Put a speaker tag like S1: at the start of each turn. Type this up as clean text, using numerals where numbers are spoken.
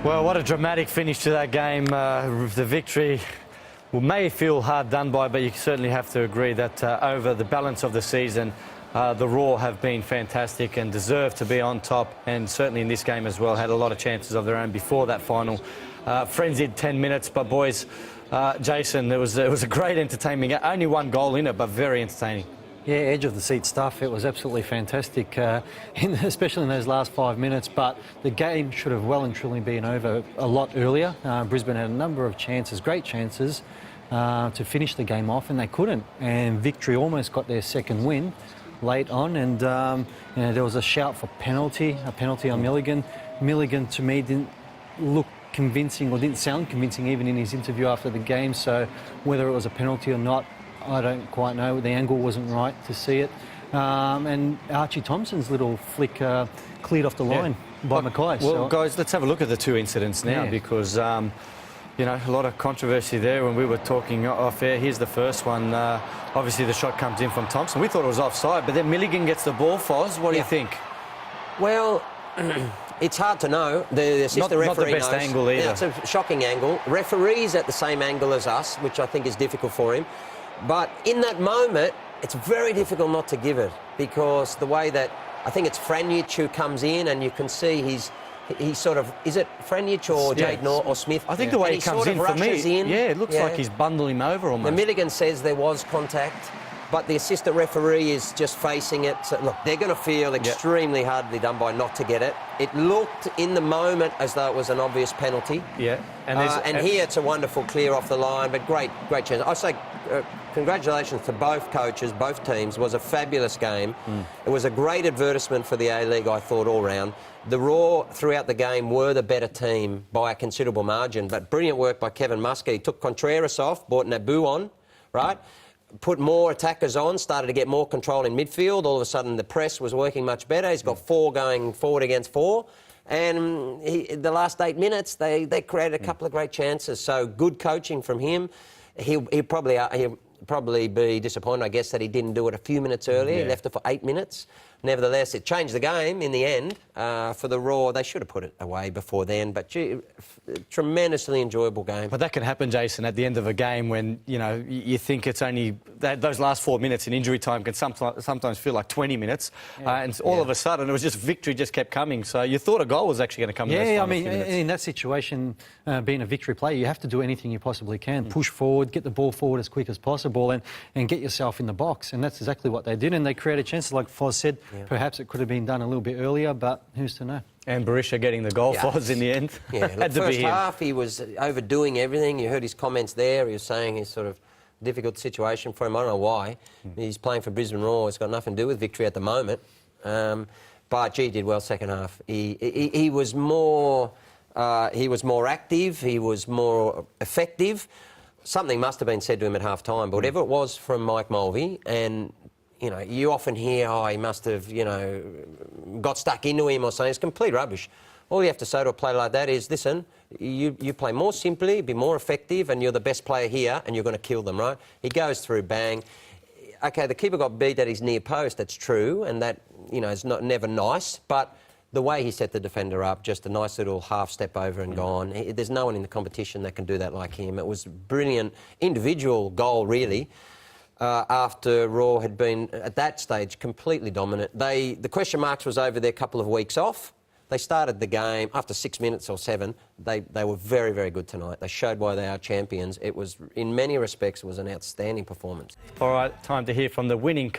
S1: Well, what a dramatic finish to that game. The victory may feel hard done by, but you certainly have to agree that over the balance of the season, the Raw have been fantastic and deserve to be on top, and certainly in this game as well, had a lot of chances of their own before that final frenzied 10 minutes. But boys, Jason, it was a great entertainment. Only one goal in it, but very entertaining.
S2: Yeah, edge of the seat stuff. It was absolutely fantastic, especially in those last 5 minutes. But the game should have well and truly been over a lot earlier. Brisbane had a number of chances, great chances, to finish the game off, and they couldn't. And Victory almost got their second win late on, and there was a shout for a penalty on Milligan. Milligan, to me, didn't look convincing, or didn't sound convincing even in his interview after the game. So whether it was a penalty or not, I don't quite know. The angle wasn't right to see it. And Archie Thompson's little flick cleared off the line by Mackay.
S1: Well, guys, let's have a look at the two incidents now, because, a lot of controversy there when we were talking off air. Here's the first one. Obviously, the shot comes in from Thompson. We thought it was offside, but then Milligan gets the ball. Foz, what do you think?
S3: Well, it's hard to know. The assistant referee
S1: not the best
S3: knows.
S1: angle either.
S3: Yeah, it's a shocking angle. Referee's at the same angle as us, which I think is difficult for him. But in that moment, it's very difficult not to give it, because the way that, I think it's Franjic who comes in, and you can see he's sort of, is it Franjic or Jade North or Smith?
S1: I think the way he comes in, for me, it looks like he's bundling him over almost.
S3: The Milligan says there was contact, but the assistant referee is just facing it. So, look, they're going to feel extremely hardly done by not to get it. It looked in the moment as though it was an obvious penalty.
S1: Yeah.
S3: And here it's a wonderful clear off the line, but great chance. I say congratulations to both coaches, both teams. It was a fabulous game. It was a great advertisement for the A-League, I thought, all round. The Raw, throughout the game, were the better team by a considerable margin, but brilliant work by Kevin Muscat. He took Contreras off, brought Nabu on, right? Put more attackers on, started to get more control in midfield. All of a sudden, the press was working much better. He's got 4 going forward against 4. And the last 8 minutes, they created a couple of great chances. So good coaching from him. He'll probably be disappointed, I guess, that he didn't do it a few minutes earlier. He left it for 8 minutes. Nevertheless, it changed the game in the end for the Raw. They should have put it away before then, but tremendously enjoyable game.
S1: But that can happen, Jason, at the end of a game when, you think it's only... those last 4 minutes in injury time can sometimes feel like 20 minutes. And all of a sudden, it was just Victory just kept coming. So you thought a goal was actually going to come in those final few minutes.
S2: In that situation, being a Victory player, you have to do anything you possibly can. Push forward, get the ball forward as quick as possible, and get yourself in the box. And that's exactly what they did. And they created chances, like Foz said. Perhaps it could have been done a little bit earlier, but who's to know? And
S1: Berisha getting the goal for us in the end.
S3: Yeah, the first half he was overdoing everything. You heard his comments there. He was saying it's sort of difficult situation for him. I don't know why. He's playing for Brisbane Raw. It's got nothing to do with Victory at the moment. But gee, he did well second half. He was more active. He was more effective. Something must have been said to him at half time. But whatever it was from Mike Mulvey, and you often hear, he must have, got stuck into him or something. It's complete rubbish. All you have to say to a player like that is, listen, you play more simply, be more effective, and you're the best player here, and you're going to kill them, right? He goes through, bang. OK, the keeper got beat at his near post, that's true, and that, is never nice, but the way he set the defender up, just a nice little half step over and gone. There's no one in the competition that can do that like him. It was a brilliant individual goal, really. After Raw had been, at that stage, completely dominant. The question marks was over their couple of weeks off. They started the game, after 6 minutes or 7, they were very, very good tonight. They showed why they are champions. It was, in many respects, it was an outstanding performance.
S1: All right, time to hear from the winning